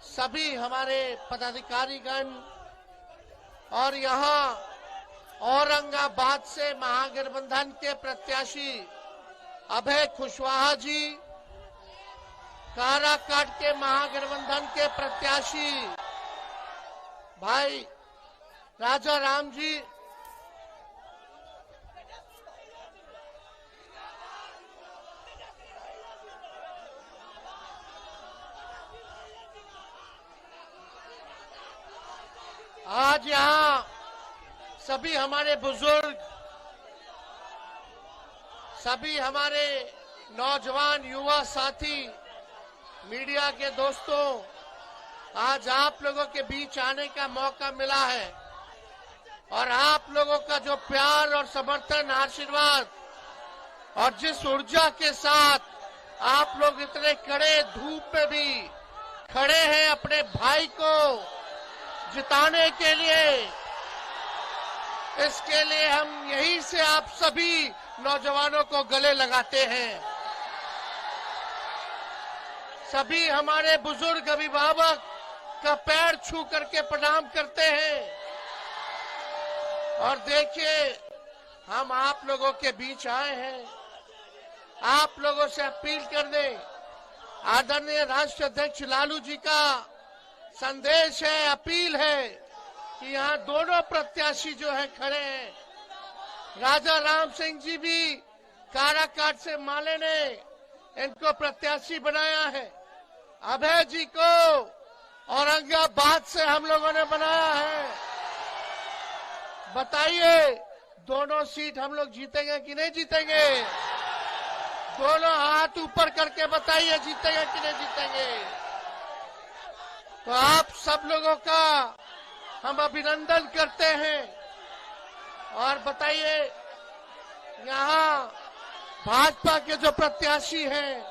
सभी हमारे पदाधिकारीगण और यहाँ औरंगाबाद से महागठबंधन के प्रत्याशी अभय कुशवाहा जी, काराकाट के महागठबंधन के प्रत्याशी भाई राजा राम जी, आज यहाँ सभी हमारे बुजुर्ग, सभी हमारे नौजवान युवा साथी, मीडिया के दोस्तों, आज आप लोगों के बीच आने का मौका मिला है और आप लोगों का जो प्यार और समर्थन, आशीर्वाद और जिस ऊर्जा के साथ आप लोग इतने कड़े धूप में भी खड़े हैं अपने भाई को जिताने के लिए, इसके लिए हम यहीं से आप सभी नौजवानों को गले लगाते हैं। सभी हमारे बुजुर्ग अभिभावक का पैर छू करके प्रणाम करते हैं और देखिए हम आप लोगों के बीच आए हैं, आप लोगों से अपील करने। आदरणीय राष्ट्रीय अध्यक्ष लालू जी का संदेश है, अपील है कि यहाँ दोनों प्रत्याशी जो है खड़े हैं। राजा राम सिंह जी भी काराकाट से माले ने इनको प्रत्याशी बनाया है, अभय जी को औरंगाबाद से हम लोगों ने बनाया है। बताइए दोनों सीट हम लोग जीतेंगे कि नहीं जीतेंगे? दोनों हाथ ऊपर करके बताइए जीतेंगे कि नहीं जीतेंगे? तो आप सब लोगों का हम अभिनंदन करते हैं और बताइए यहाँ भाजपा के जो प्रत्याशी हैं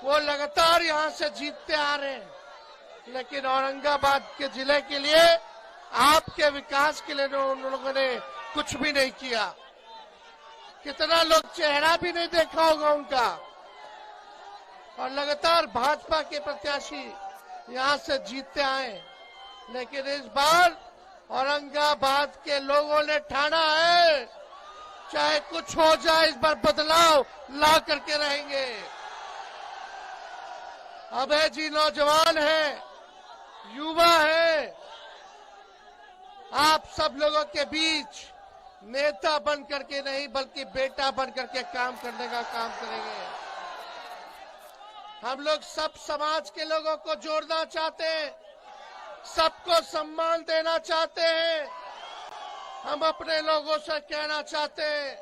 वो लगातार यहाँ से जीतते आ रहे हैं, लेकिन औरंगाबाद के जिले के लिए, आपके विकास के लिए उन लोगों ने कुछ भी नहीं किया। कितना लोग चेहरा भी नहीं देखा होगा उनका, और लगातार भाजपा के प्रत्याशी यहाँ से जीतते आए, लेकिन इस बार औरंगाबाद के लोगों ने ठाना है चाहे कुछ हो जाए इस बार बदलाव ला करके रहेंगे। अभय जी नौजवान है, युवा है, आप सब लोगों के बीच नेता बन करके नहीं बल्कि बेटा बन करके काम करने का काम करेंगे। हम लोग सब समाज के लोगों को जोड़ना चाहते हैं, सबको सम्मान देना चाहते हैं। हम अपने लोगों से कहना चाहते हैं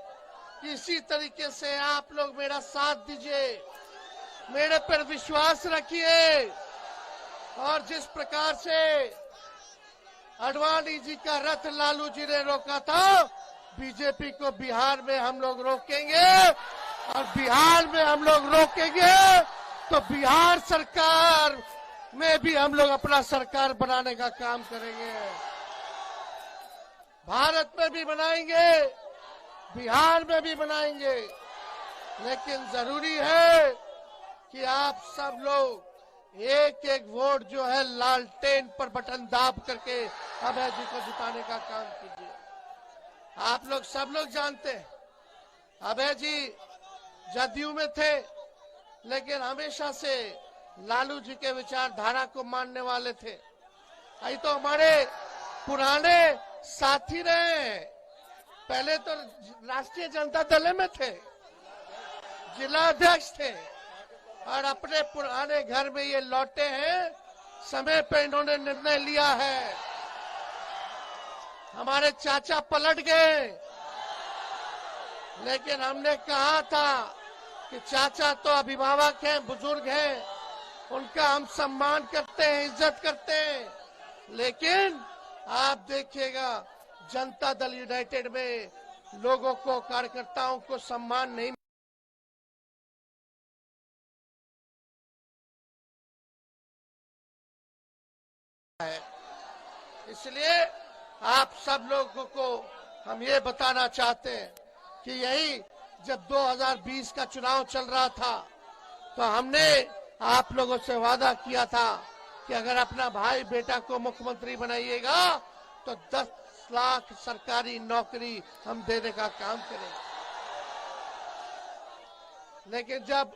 कि इसी तरीके से आप लोग मेरा साथ दीजिए, मेरे पर विश्वास रखिए। और जिस प्रकार से आडवाणी जी का रथ लालू जी ने रोका था, बीजेपी को बिहार में हम लोग रोकेंगे, और बिहार में हम लोग रोकेंगे तो बिहार सरकार में भी हम लोग अपना सरकार बनाने का काम करेंगे। भारत में भी बनाएंगे, बिहार में भी बनाएंगे, लेकिन जरूरी है कि आप सब लोग एक एक वोट जो है लालटेन पर बटन दाब करके अभय जी को जिताने का काम कीजिए। आप लोग सब लोग जानते हैं अभय जी जदयू में थे, लेकिन हमेशा से लालू जी के विचारधारा को मानने वाले थे। ये तो हमारे पुराने साथी रहे, पहले तो राष्ट्रीय जनता दल में थे, जिला अध्यक्ष थे, और अपने पुराने घर में ये लौटे हैं। समय पे इन्होंने निर्णय लिया है। हमारे चाचा पलट गए, लेकिन हमने कहा था कि चाचा तो अभिभावक हैं, बुजुर्ग हैं, उनका हम सम्मान करते हैं, इज्जत करते हैं, लेकिन आप देखिएगा जनता दल यूनाइटेड में लोगों को, कार्यकर्ताओं को सम्मान नहीं है। इसलिए आप सब लोगों को हम ये बताना चाहते हैं कि यही जब 2020 का चुनाव चल रहा था तो हमने आप लोगों से वादा किया था कि अगर अपना भाई बेटा को मुख्यमंत्री बनाइएगा तो 10 लाख सरकारी नौकरी हम देने का काम करेंगे। लेकिन जब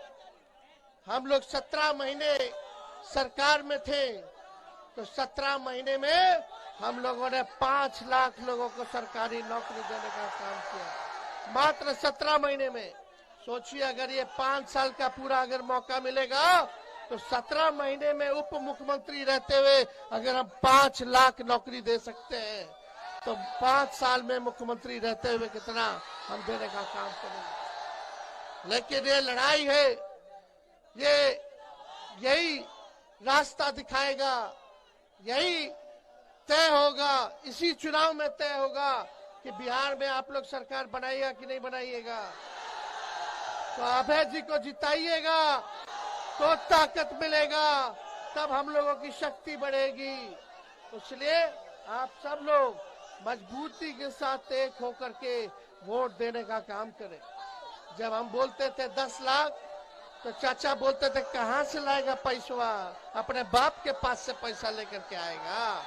हम लोग 17 महीने सरकार में थे तो 17 महीने में हम लोगों ने 5 लाख लोगों को सरकारी नौकरी देने का काम किया, मात्र 17 महीने में। सोचिए अगर ये 5 साल का पूरा अगर मौका मिलेगा तो 17 महीने में उप मुख्यमंत्री रहते हुए अगर हम 5 लाख नौकरी दे सकते हैं तो 5 साल में मुख्यमंत्री रहते हुए कितना हम देने का काम करेंगे। लेकिन ये लड़ाई है, ये यही रास्ता दिखाएगा, यही तय होगा, इसी चुनाव में तय होगा कि बिहार में आप लोग सरकार बनाइएगा कि नहीं बनाइएगा। तो अभय जी को जिताइएगा तो ताकत मिलेगा, तब हम लोगों की शक्ति बढ़ेगी। इसलिए आप सब लोग मजबूती के साथ एक होकर के वोट देने का काम करें। जब हम बोलते थे 10 लाख तो चाचा बोलते थे कहां से लाएगा पैसा, अपने बाप के पास से पैसा लेकर के आएगा।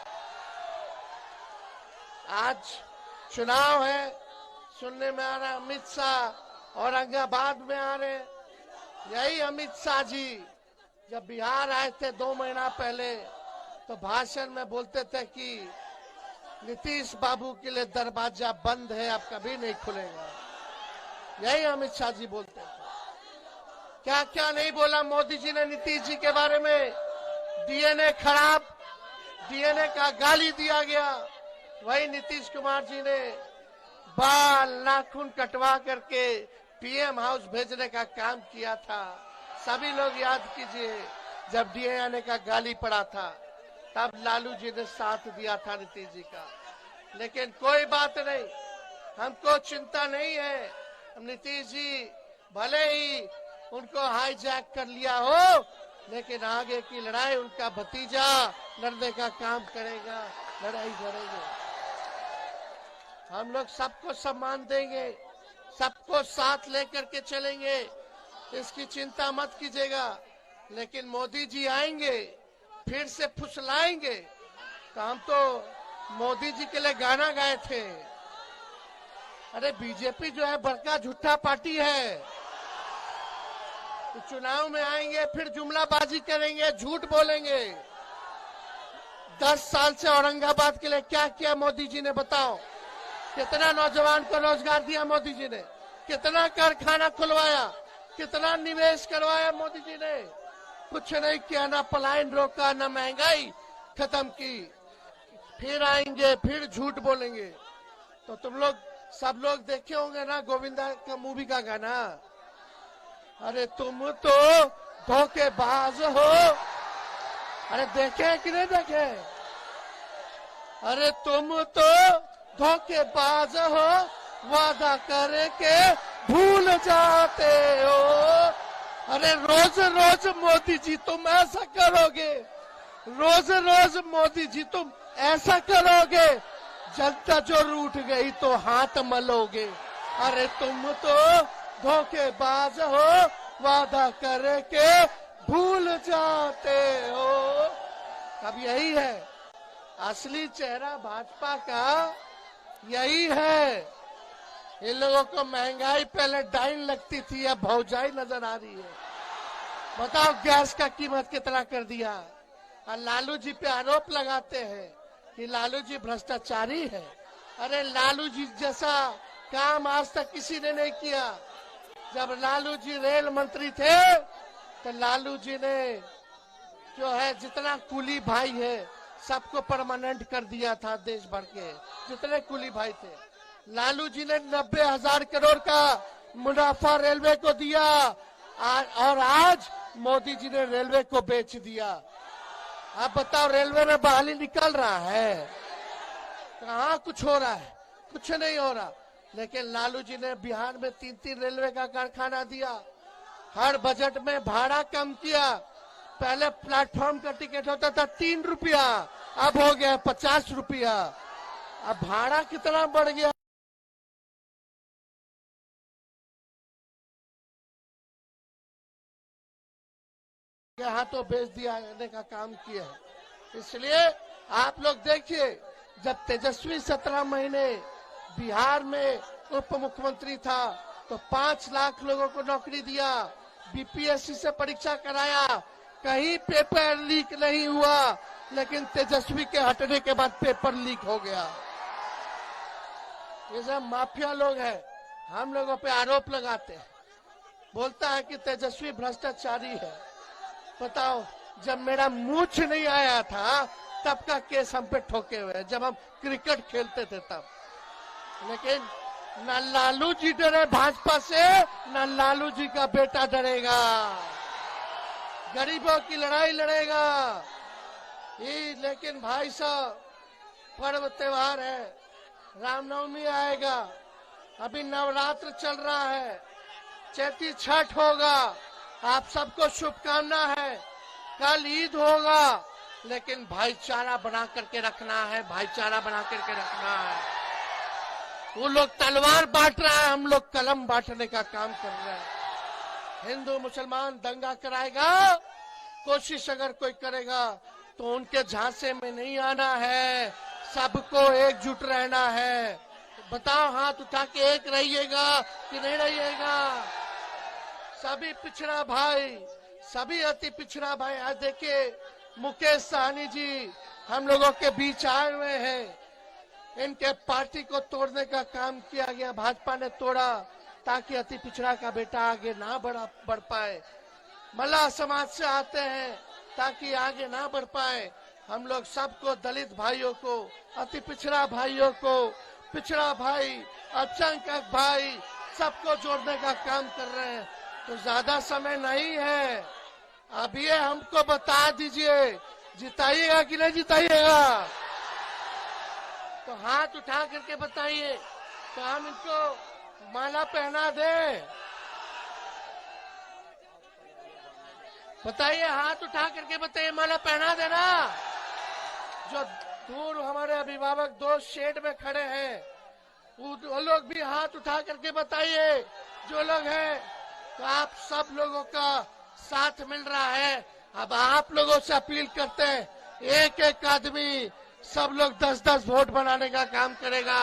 आज चुनाव है, सुनने में आ रहा है अमित शाह औरंगाबाद में आ रहे। यही अमित शाह जी जब बिहार आए थे 2 महीना पहले तो भाषण में बोलते थे कि नीतीश बाबू के लिए दरवाजा बंद है, अब कभी नहीं खुलेगा। यही अमित शाह जी बोलते थे। क्या क्या नहीं बोला मोदी जी ने नीतीश जी के बारे में। डीएनए खराब, डीएनए का गाली दिया गया। वही नीतीश कुमार जी ने बाल नाखून कटवा करके पीएम हाउस भेजने का काम किया था। सभी लोग याद कीजिए, जब डीएनए का गाली पड़ा था तब लालू जी ने साथ दिया था नीतीश जी का। लेकिन कोई बात नहीं, हमको चिंता नहीं है। नीतीश जी भले ही उनको हाईजैक कर लिया हो, लेकिन आगे की लड़ाई उनका भतीजा लड़ने का काम करेगा, लड़ाई लड़ेंगे। हम लोग सबको सम्मान देंगे, सबको साथ लेकर के चलेंगे, इसकी चिंता मत कीजिएगा। लेकिन मोदी जी आएंगे फिर से फुसलाएंगे तो हम तो मोदी जी के लिए गाना गाए थे। अरे बीजेपी जो है बड़का झूठा पार्टी है। तो चुनाव में आएंगे फिर जुमलाबाजी करेंगे, झूठ बोलेंगे। 10 साल से औरंगाबाद के लिए क्या किया मोदी जी ने बताओ। कितना नौजवान को रोजगार दिया मोदी जी ने, कितना कारखाना खुलवाया, कितना निवेश करवाया मोदी जी ने। कुछ नहीं किया, ना पलायन रोका, ना महंगाई खत्म की। फिर आएंगे फिर झूठ बोलेंगे। तो तुम लोग सब लोग देखे होंगे ना गोविंदा का मूवी का गाना, अरे तुम तो धोखेबाज हो। अरे देखे कि नहीं देखे? अरे तुम तो धोखेबाज हो, वादा करके भूल जाते हो। अरे रोज रोज मोदी जी तुम ऐसा करोगे, रोज रोज मोदी जी तुम ऐसा करोगे, जनता जो रूठ गई तो हाथ मलोगे। अरे तुम तो धोखेबाज हो, वादा करके भूल जाते हो। अब यही है असली चेहरा भाजपा का, यही है। इन लोगों को महंगाई पहले डाइन लगती थी, अब भौजाई नजर आ रही है। बताओ गैस का कीमत कितना कर दिया। और लालू जी पे आरोप लगाते हैं कि लालू जी भ्रष्टाचारी है। अरे लालू जी जैसा काम आज तक किसी ने नहीं किया। जब लालू जी रेल मंत्री थे तो लालू जी ने जो है जितना कुली भाई है सबको परमानेंट कर दिया था। देश भर के जितने कुली भाई थे, लालू जी ने 90,000 करोड़ का मुनाफा रेलवे को दिया। और आज मोदी जी ने रेलवे को बेच दिया। आप बताओ रेलवे में बहाली निकल रहा है? कहाँ कुछ हो रहा है? कुछ नहीं हो रहा। लेकिन लालू जी ने बिहार में 3-3 रेलवे का कारखाना दिया। हर बजट में भाड़ा कम किया। पहले प्लेटफॉर्म का टिकट होता था 3 रुपया, अब हो गया 50 रुपया। अब भाड़ा कितना बढ़ गया। के हाथों भेज दिया का काम किया है। इसलिए आप लोग देखिए, जब तेजस्वी 17 महीने बिहार में उप मुख्यमंत्री था तो 5 लाख लोगों को नौकरी दिया, बीपीएससी से परीक्षा कराया, कहीं पेपर लीक नहीं हुआ। लेकिन तेजस्वी के हटने के बाद पेपर लीक हो गया। ये सब माफिया लोग हैं, हम लोगों पे आरोप लगाते हैं, बोलता है कि तेजस्वी भ्रष्टाचारी है। बताओ, जब मेरा मूछ नहीं आया था तब का केस हम पे ठोके हुए, जब हम क्रिकेट खेलते थे तब। लेकिन न लालू जी डरे भाजपा से, न लालू जी का बेटा डरेगा। गरीबों की लड़ाई लड़ेगा ये। लेकिन भाई साहब, पर्व त्योहार है, रामनवमी आएगा, अभी नवरात्र चल रहा है, चैती छठ होगा, आप सबको शुभकामना है। कल ईद होगा, लेकिन भाईचारा बना करके रखना है, भाईचारा बना करके रखना है। वो लोग तलवार बांट रहा है, हम लोग कलम बांटने का काम कर रहे हैं। हिंदू मुसलमान दंगा कराएगा, कोशिश अगर कोई करेगा तो उनके झांसे में नहीं आना है, सबको एकजुट रहना है। बताओ, हाथ उठा के एक रहिएगा कि नहीं रहिएगा? सभी पिछड़ा भाई, सभी अति पिछड़ा भाई, आज देखिए मुकेश सहनी जी हम लोगों के बीच आए हुए हैं। इनके पार्टी को तोड़ने का काम किया गया, भाजपा ने तोड़ा ताकि अति पिछड़ा का बेटा आगे ना बढ़ पाए। मल्लाह समाज से आते हैं ताकि आगे ना बढ़ पाए। हम लोग सबको, दलित भाइयों को, अति पिछड़ा भाइयों को, पिछड़ा भाई, अल्पसंख्यक भाई, सबको जोड़ने का काम कर रहे हैं। तो ज्यादा समय नहीं है, अब ये हमको बता दीजिए, जिताइएगा कि नहीं जिताइएगा? तो हाथ उठा करके बताइए, तो हम इनको माला पहना दें। बताइए, हाथ उठा करके बताइए, माला पहना देना। जो दूर हमारे अभिभावक दोस्त शेड में खड़े हैं, वो लोग भी हाथ उठा करके बताइए। जो लोग हैं, तो आप सब लोगों का साथ मिल रहा है। अब आप लोगों से अपील करते हैं, एक एक आदमी, सब लोग 10-10 वोट बनाने का काम करेगा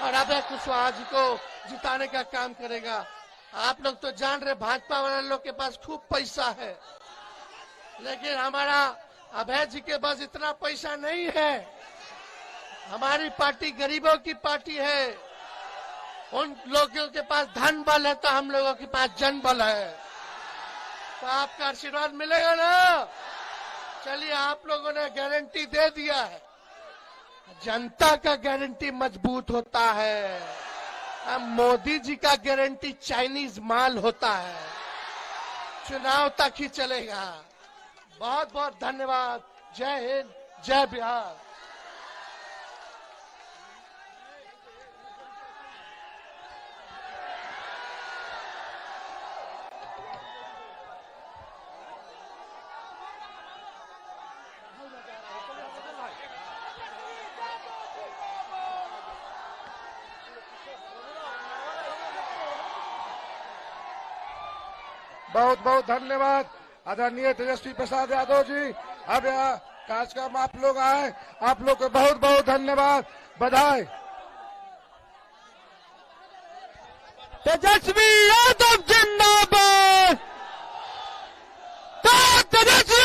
और अभय कुशवाहा जी को जिताने का काम करेगा। आप लोग तो जान रहे, भाजपा वाले लोग के पास खूब पैसा है, लेकिन हमारा अभय जी के पास इतना पैसा नहीं है। हमारी पार्टी गरीबों की पार्टी है। उन लोगों के पास धन बल है, तो हम लोगों के पास जन बल है। तो आपका आशीर्वाद मिलेगा ना? चलिए, आप लोगों ने गारंटी दे दिया है, जनता का गारंटी मजबूत होता है। अब मोदी जी का गारंटी चाइनीज माल होता है, चुनाव तक ही चलेगा। बहुत बहुत धन्यवाद। जय हिंद, जय बिहार। बहुत बहुत धन्यवाद आदरणीय तेजस्वी प्रसाद यादव जी। अब यहाँ कार्यक्रम आप लोग आए, आप लोग को बहुत बहुत धन्यवाद, बधाई। तेजस्वी यादव जिंदाबाद। तेजस्वी